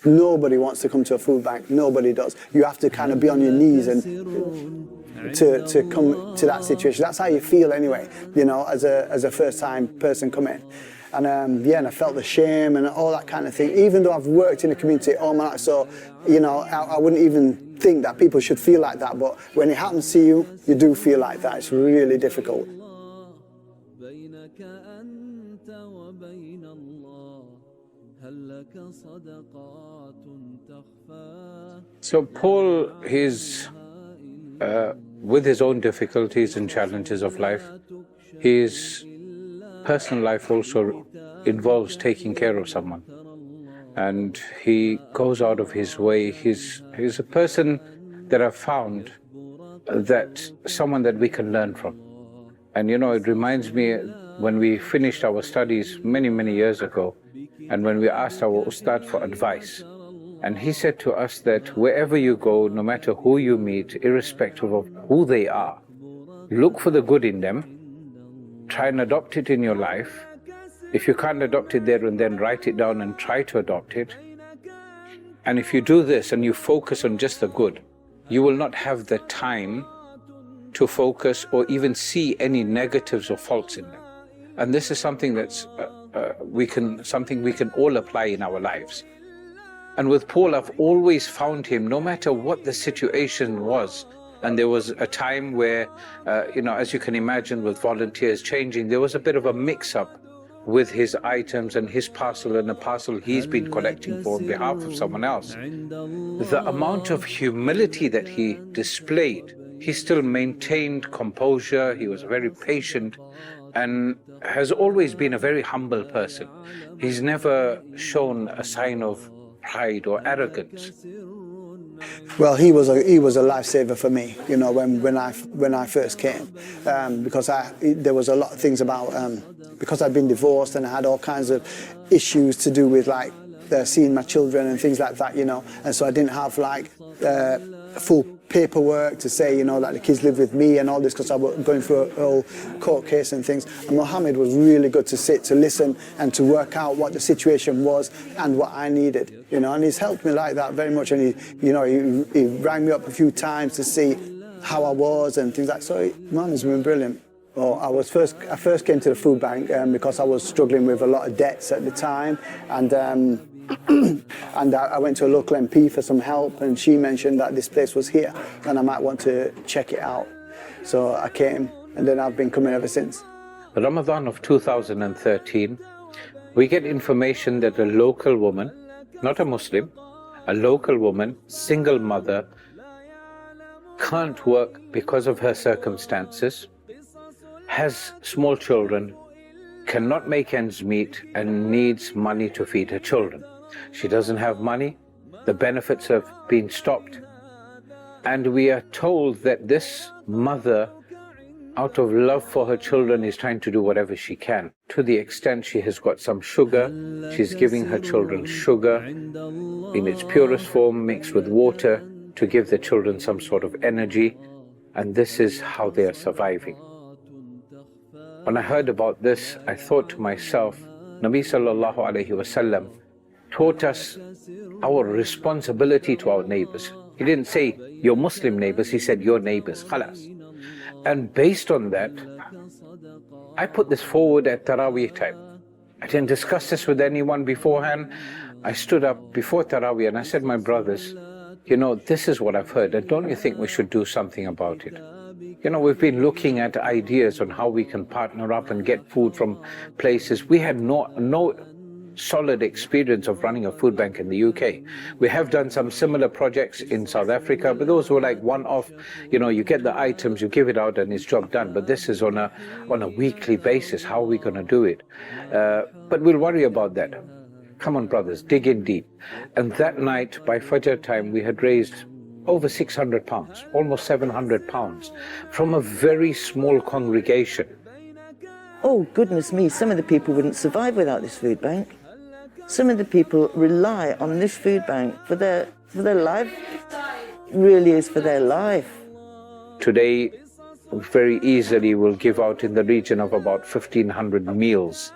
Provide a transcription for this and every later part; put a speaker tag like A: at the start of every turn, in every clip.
A: Nobody wants to come to a food bank. Nobody does. You have to kind of be on your knees and to come to that situation. That's how you feel anyway, you know, as a first-time person coming. And yeah, and I felt the shame and all that kind of thing. Even though I've worked in the community all my life, so you know, I wouldn't even think that people should feel like that. But when it happens to you, you do feel like that. It's really difficult.
B: So Paul, with his own difficulties and challenges of life, his personal life also involves taking care of someone. And he goes out of his way. He's a person that I've found that someone that we can learn from. And you know, it reminds me when we finished our studies many years ago, and when we asked our Ustad for advice. And he said to us that wherever you go, no matter who you meet, irrespective of who they are, look for the good in them, try and adopt it in your life. If you can't adopt it there and then, write it down and try to adopt it. And if you do this and you focus on just the good, you will not have the time to focus or even see any negatives or faults in them. And this is something that's something we can all apply in our lives. And with Paul, I've always found him, no matter what the situation was. And there was a time where, you know, as you can imagine, with volunteers changing, there was a bit of a mix-up with his items and his parcel and the parcel he's been collecting for on behalf of someone else. The amount of humility that he displayed, he still maintained composure, he was very patient, and has always been a very humble person. He's never shown a sign of pride or arrogance.
A: Well, he was a lifesaver for me, you know, when I first came, because there was a lot of things about because I'd been divorced and I had all kinds of issues to do with like seeing my children and things like that, you know, and so I didn't have like full paperwork to say, you know, that the kids live with me and all this, because I was going through a whole court case and things. And Mohammed was really good to sit, to listen and to work out what the situation was and what I needed, you know, and he's helped me like that very much. And he rang me up a few times to see how I was and things like that. So Mohammed's been brilliant. Well, I first came to the food bank because I was struggling with a lot of debts at the time, and and I went to a local MP for some help, and she mentioned that this place was here and I might want to check it out. So I came, and then I've been coming ever since.
B: Ramadan of 2013, we get information that a local woman, not a Muslim, a local woman, single mother, can't work because of her circumstances, has small children, cannot make ends meet, and needs money to feed her children. She doesn't have money, the benefits have been stopped, and we are told that this mother, out of love for her children, is trying to do whatever she can. To the extent she has got some sugar, she's giving her children sugar in its purest form, mixed with water, to give the children some sort of energy, and this is how they are surviving. When I heard about this, I thought to myself, Nabi sallallahu alayhi wasallam taught us our responsibility to our neighbors. He didn't say your Muslim neighbors, he said your neighbors, khalas. And based on that, I put this forward at Taraweeh time. I didn't discuss this with anyone beforehand. I stood up before Taraweeh and I said, my brothers, you know, this is what I've heard, and don't you think we should do something about it? You know, we've been looking at ideas on how we can partner up and get food from places. We had no solid experience of running a food bank in the UK. We have done some similar projects in South Africa, but those were like one-off. You know, you get the items, you give it out and it's job done. But this is on a weekly basis. How are we going to do it? But we'll worry about that. Come on, brothers, dig in deep. And that night, by Fajr time, we had raised over £600, almost £700 from a very small congregation.
C: Oh, goodness me, some of the people wouldn't survive without this food bank. Some of the people rely on this food bank for their life. It really is for their life.
B: Today, very easily we'll give out in the region of about 1,500 meals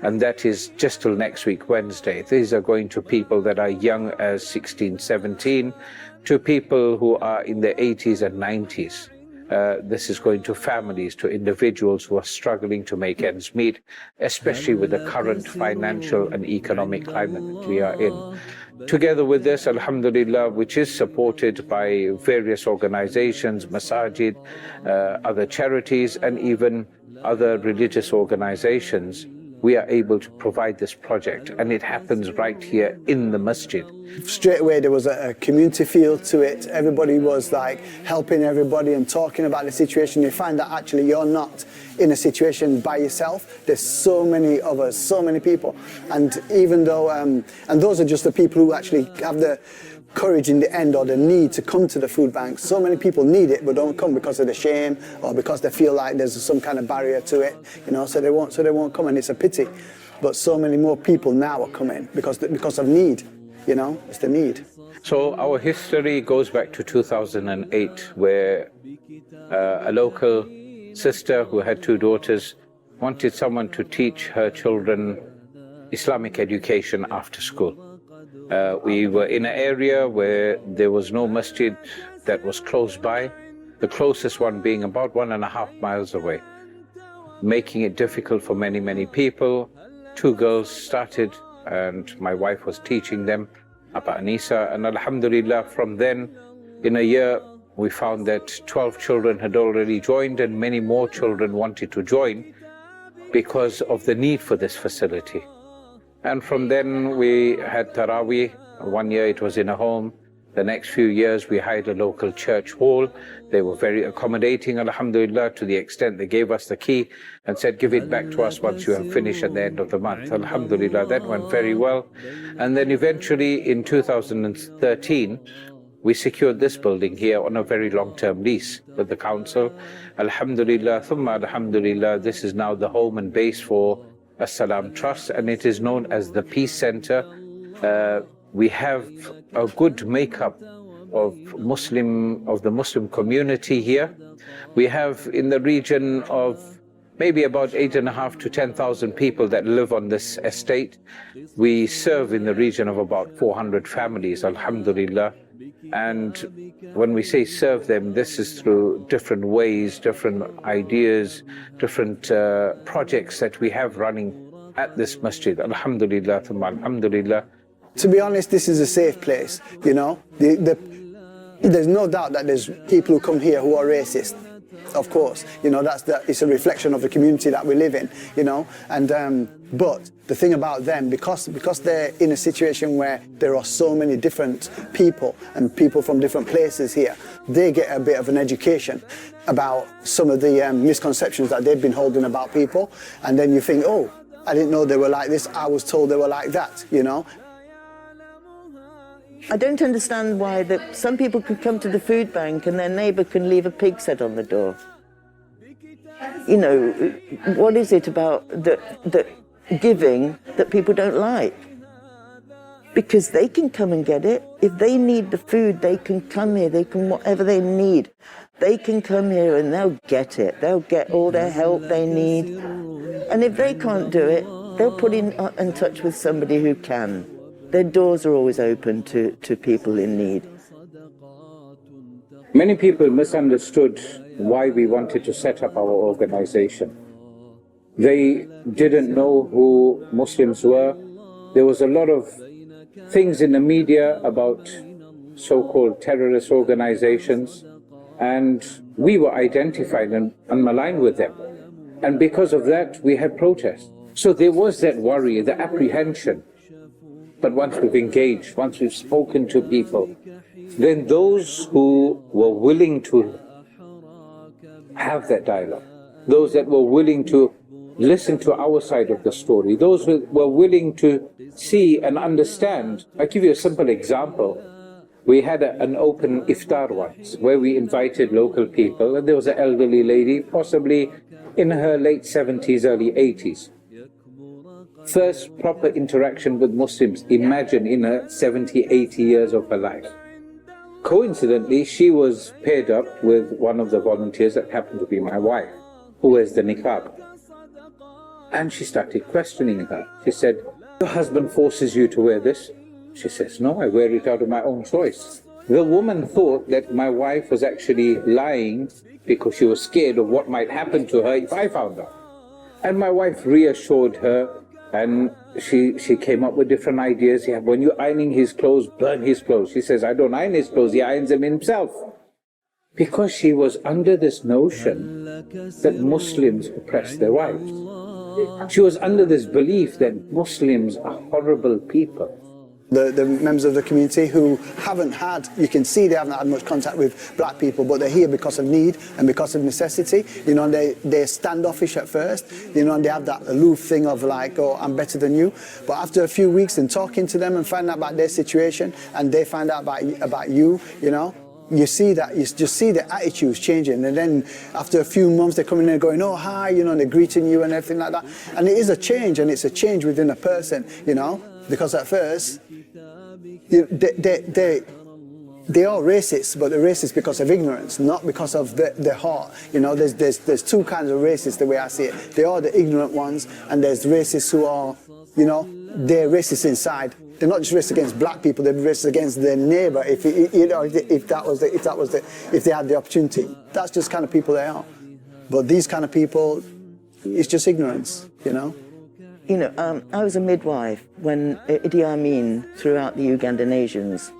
B: and that is just till next week, Wednesday. These are going to people that are young as 16, 17, to people who are in their 80s and 90s. This is going to families, to individuals who are struggling to make ends meet, especially with the current financial and economic climate that we are in. Together with this, alhamdulillah, which is supported by various organizations, Masajid, other charities, and even other religious organizations, we are able to provide this project, and it happens right here in the masjid.
A: Straight away there was a community feel to it. Everybody was like helping everybody and talking about the situation. You find that actually you're not in a situation by yourself. There's so many of us, so many people, and even though and those are just the people who actually have the courage in the end, or the need to come to the food bank. So many people need it but don't come because of the shame, or because they feel like there's some kind of barrier to it, you know, so they won't come, and it's a pity. But so many more people now are coming because of need, you know, it's the need.
B: So our history goes back to 2008, where a local sister who had 2 daughters wanted someone to teach her children Islamic education after school. We were in an area where there was no masjid that was close by, the closest one being about 1.5 miles away, making it difficult for many, many people. 2 girls started, and my wife was teaching them about Anisa, and alhamdulillah, from then, in a year, we found that 12 children had already joined, and many more children wanted to join because of the need for this facility. And from then we had Taraweeh. 1 year it was in a home. The next few years we hired a local church hall. They were very accommodating, alhamdulillah, to the extent they gave us the key and said, give it back to us once you have finished at the end of the month. Alhamdulillah, that went very well. And then eventually in 2013, we secured this building here on a very long-term lease with the council. Alhamdulillah, thumma alhamdulillah, this is now the home and base for As-Salaam Trust, and it is known as the Peace Center. We have a good makeup of the Muslim community here. We have in the region of maybe about 8.5 to 10,000 people that live on this estate. We serve in the region of about 400 families, alhamdulillah. And when we say serve them, this is through different ways, different ideas, different projects that we have running at this masjid. Alhamdulillah, thumma alhamdulillah.
A: To be honest, this is a safe place, you know. There's no doubt that there's people who come here who are racist. Of course, you know, it's a reflection of the community that we live in, you know. And but the thing about them, because they're in a situation where there are so many different people and people from different places here, they get a bit of an education about some of the misconceptions that they've been holding about people. And then you think, oh, I didn't know they were like this. I was told they were like that, you know.
C: I don't understand why some people could come to the food bank and their neighbour can leave a pig's head on the door. You know, what is it about the giving that people don't like? Because they can come and get it. If they need the food, they can come here. They can, whatever they need, they can come here and they'll get it. They'll get all their help they need. And if they can't do it, they'll put in touch with somebody who can. Their doors are always open to people in need.
B: Many people misunderstood why we wanted to set up our organization. They didn't know who Muslims were. There was a lot of things in the media about so-called terrorist organizations, and we were identified and maligned with them. And because of that, we had protests. So there was that worry, the apprehension. But once we've engaged, once we've spoken to people, then those who were willing to have that dialogue, those that were willing to listen to our side of the story, those who were willing to see and understand. I'll give you a simple example. We had an open iftar once where we invited local people, and there was an elderly lady, possibly in her late 70s, early 80s. First proper interaction with Muslims, imagine, in her 70, 80 years of her life. Coincidentally, she was paired up with one of the volunteers that happened to be my wife, who wears the niqab. And she started questioning her. She said, your husband forces you to wear this? She says, no, I wear it out of my own choice. The woman thought that my wife was actually lying because she was scared of what might happen to her if I found out. And my wife reassured her, and she came up with different ideas. Yeah, when you're ironing his clothes, burn his clothes. She says, I don't iron his clothes, he irons them himself. Because she was under this notion that Muslims oppress their wives. She was under this belief that Muslims are horrible people.
A: The members of the community who haven't had, you can see they haven't had much contact with black people, but they're here because of need and because of necessity. You know, they're standoffish at first, you know, and they have that aloof thing of like, oh, I'm better than you. But after a few weeks and talking to them and finding out about their situation, and they find out about you, you know, you see that, you just see the attitudes changing. And then after a few months, they're coming in and going, oh, hi, you know, and they're greeting you and everything like that. And it is a change, and it's a change within a person, you know, because at first, they are racist, but they're racist because of ignorance, not because of their heart. You know, there's two kinds of racists the way I see it. They are the ignorant ones, and there's racists who are, you know, they're racist inside. They're not just racist against black people; they're racist against their neighbour. If they had the opportunity, that's just kind of people they are. But these kind of people, it's just ignorance, you know.
C: You know, I was a midwife when Idi Amin threw out the Ugandan Asians.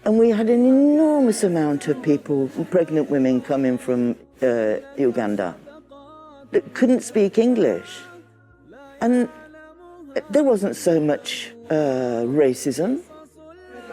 C: And we had an enormous amount of people, pregnant women coming from Uganda that couldn't speak English. And there wasn't so much racism.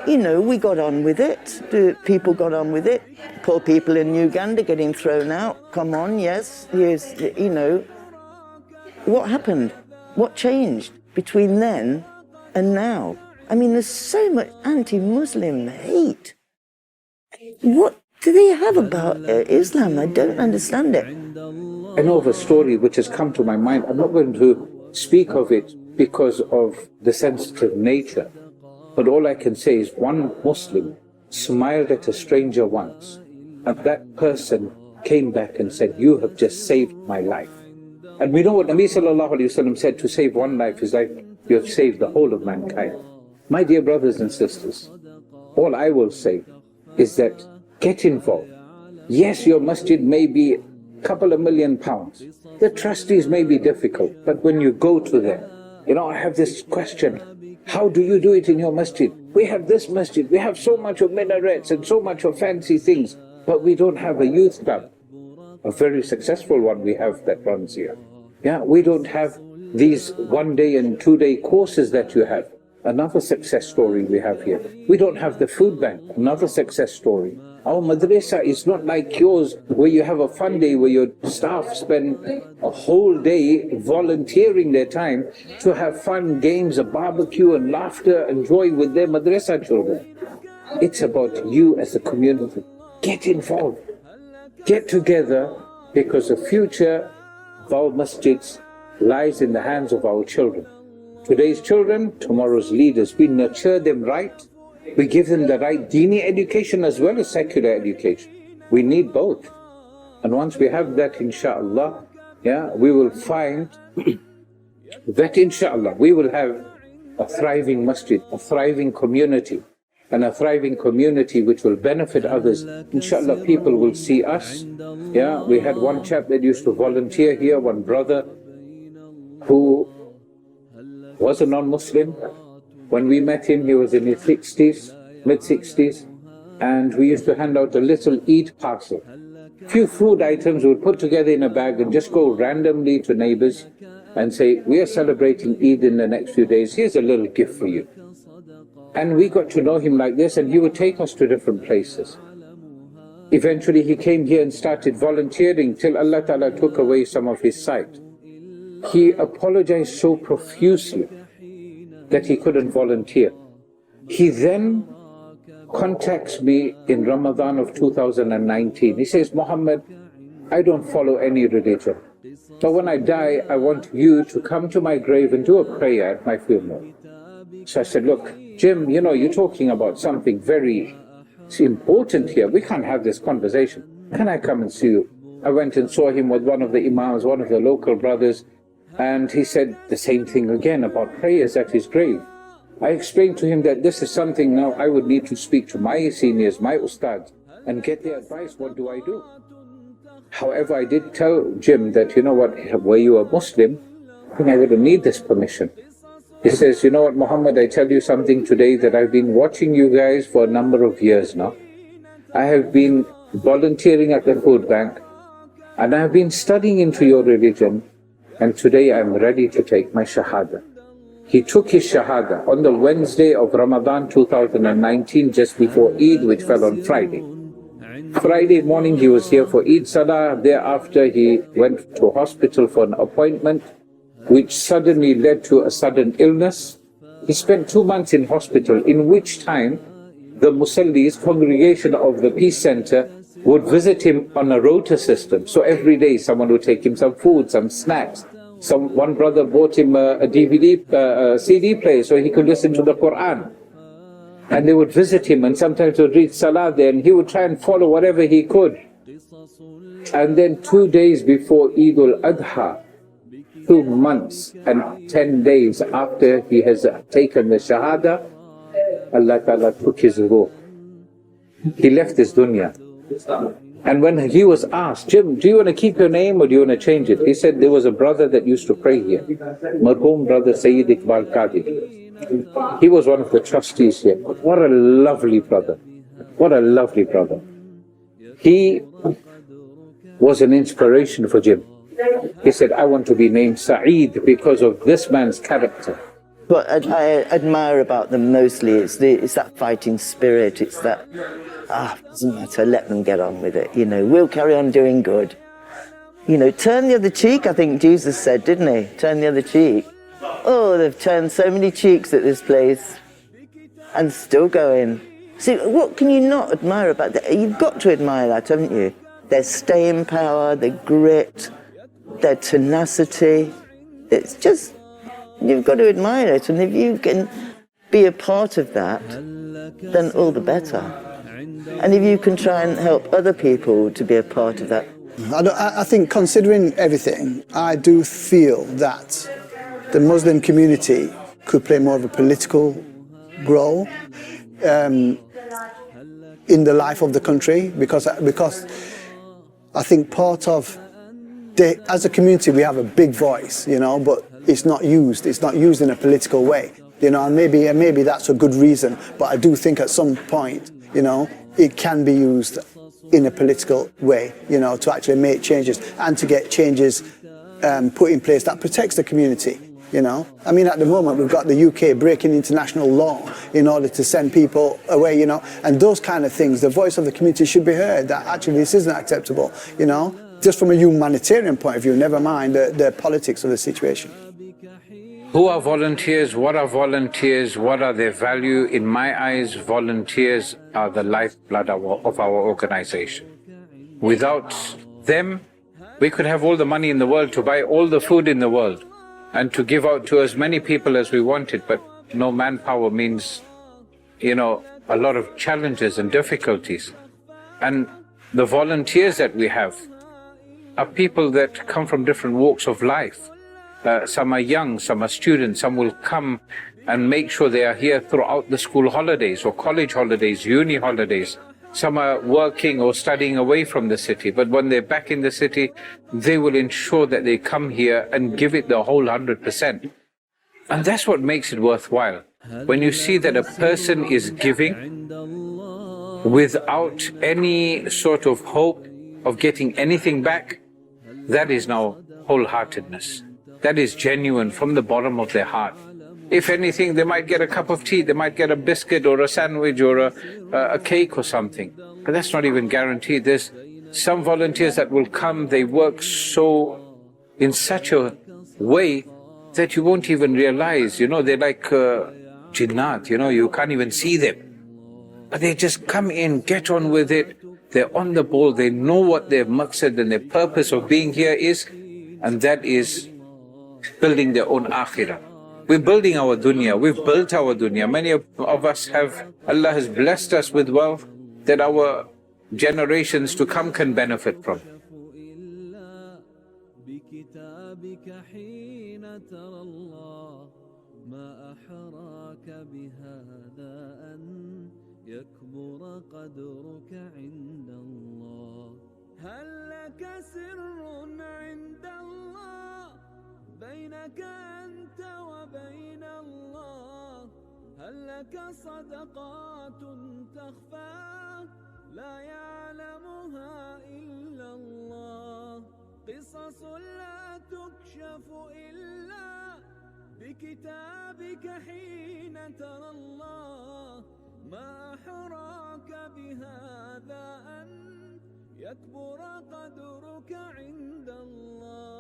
C: You know, we got on with it. The people got on with it. Poor people in Uganda getting thrown out. Come on, yes, you know. What happened? What changed between then and now? I mean, there's so much anti-Muslim hate. What do they have about Islam? I don't understand it.
B: I know of a story which has come to my mind. I'm not going to speak of it because of the sensitive nature. But all I can say is one Muslim smiled at a stranger once, and that person came back and said, you have just saved my life. And we know what Nabi sallallahu alayhi wa sallam said, to save one life is like you have saved the whole of mankind. My dear brothers and sisters, all I will say is that get involved. Yes, your masjid may be a couple of £1 million. The trustees may be difficult, but when you go to them, you know, I have this question, how do you do it in your masjid? We have this masjid, we have so much of minarets and so much of fancy things, but we don't have a youth club. A very successful one we have that runs here. Yeah, we don't have these 1-day and 2-day courses that you have. Another success story we have here. We don't have the food bank. Another success story. Our madrasa is not like yours, where you have a fun day where your staff spend a whole day volunteering their time to have fun, games, a barbecue and laughter and joy with their madrasa children. It's about you as a community. Get involved. Get together, because the future of our masjids lies in the hands of our children. Today's children, tomorrow's leaders. We nurture them right. We give them the right dini education as well as secular education. We need both. And once we have that, inshaAllah, yeah, we will find that inshaAllah we will have a thriving masjid, a thriving community, and a thriving community which will benefit others. Inshallah, people will see us. Yeah, we had one chap that used to volunteer here, one brother who was a non-Muslim. When we met him, he was in his 60s, mid-60s, and we used to hand out a little Eid parcel. Few food items we would put together in a bag and just go randomly to neighbors and say, we are celebrating Eid in the next few days, here's a little gift for you. And we got to know him like this, and he would take us to different places. Eventually he came here and started volunteering till Allah Ta'ala took away some of his sight. He apologized so profusely that he couldn't volunteer. He then contacts me in Ramadan of 2019. He says, Muhammad, I don't follow any religion, but when I die, I want you to come to my grave and do a prayer at my funeral. So I said, look, Jim, you know, you're talking about something very important here. We can't have this conversation. Can I come and see you? I went and saw him with one of the imams, one of the local brothers, And he said the same thing again about prayers at his grave. I explained to him that this is something now I would need to speak to my seniors, my ustads, and get their advice. What do I do? However, I did tell Jim that, you know what, were you a Muslim, I think I wouldn't need this permission. He says, you know what, Muhammad, I tell you something today, that I've been watching you guys for a number of years now. I have been volunteering at the food bank, and I have been studying into your religion, and today I'm ready to take my Shahada. He took his Shahada on the Wednesday of Ramadan 2019, just before Eid, which fell on Friday. Friday morning he was here for Eid Salah. Thereafter he went to hospital for an appointment, which suddenly led to a sudden illness. He spent 2 months in hospital, in which time the Musallis, congregation of the Peace Center, would visit him on a rota system. So every day someone would take him some food, some snacks. One brother bought him a CD player so he could listen to the Quran. And they would visit him, and sometimes would read Salah there, and he would try and follow whatever he could. And then 2 days before Eid al-Adha, 2 months and 10 days after he has taken the Shahada, Allah Ta'ala took his ruh. He left this dunya. And when he was asked, Jim, do you want to keep your name or do you want to change it? He said there was a brother that used to pray here, Marhum brother Sayyid Iqbal Qadi. He was one of the trustees here. What a lovely brother. What a lovely brother. He was an inspiration for Jim. He said, I want to be named Sa'id because of this man's character.
C: What I admire about them mostly is that fighting spirit. It's that, doesn't matter, let them get on with it. You know, we'll carry on doing good. You know, turn the other cheek, I think Jesus said, didn't he? Turn the other cheek. Oh, they've turned so many cheeks at this place and still going. See, what can you not admire about that? You've got to admire that, haven't you? Their staying power, their grit, their tenacity. It's just, you've got to admire it. And if you can be a part of that, then all the better. And if you can try and help other people to be a part of that.
A: I think, considering everything, I do feel that the Muslim community could play more of a political role in the life of the country, because I think part of as a community we have a big voice, you know, but it's not used in a political way, you know, and maybe that's a good reason, but I do think at some point, you know, it can be used in a political way, you know, to actually make changes and to get changes put in place that protects the community, you know. I mean, at the moment we've got the UK breaking international law in order to send people away, you know, and those kind of things. The voice of the community should be heard, that actually this isn't acceptable, you know, just from a humanitarian point of view, never mind the politics of the situation.
B: Who are volunteers? What are volunteers? What are their value? In my eyes, volunteers are the lifeblood of our organization. Without them, we could have all the money in the world to buy all the food in the world and to give out to as many people as we wanted, but no manpower means, you know, a lot of challenges and difficulties. And the volunteers that we have are people that come from different walks of life. Some are young, some are students, some will come and make sure they are here throughout the school holidays or college holidays, uni holidays. Some are working or studying away from the city, but when they're back in the city, they will ensure that they come here and give it the whole 100%. And that's what makes it worthwhile. When you see that a person is giving without any sort of hope of getting anything back, that is now wholeheartedness. That is genuine from the bottom of their heart. If anything, they might get a cup of tea, they might get a biscuit or a sandwich or a cake or something. But that's not even guaranteed. There's some volunteers that will come, they work in such a way that you won't even realize, you know, they're like jinnat, you know, you can't even see them. But they just come in, get on with it, they're on the ball, they know what their maqsad and their purpose of being here is, and that is building their own akhirah. We're building our dunya, we've built our dunya. Many of us have, Allah has blessed us with wealth that our generations to come can benefit from.
D: ترى الله ما أحراك بهذا أن يكبر قدرك عند الله. هل لك سر عند الله بينك أنت وبين الله؟ هل لك صدقات تخفى لا يعلمها إلا الله؟ قصص لا تكشف إلا بكتابك حين ترى الله. ما أحراك بهذا أن يكبر قدرك عند الله.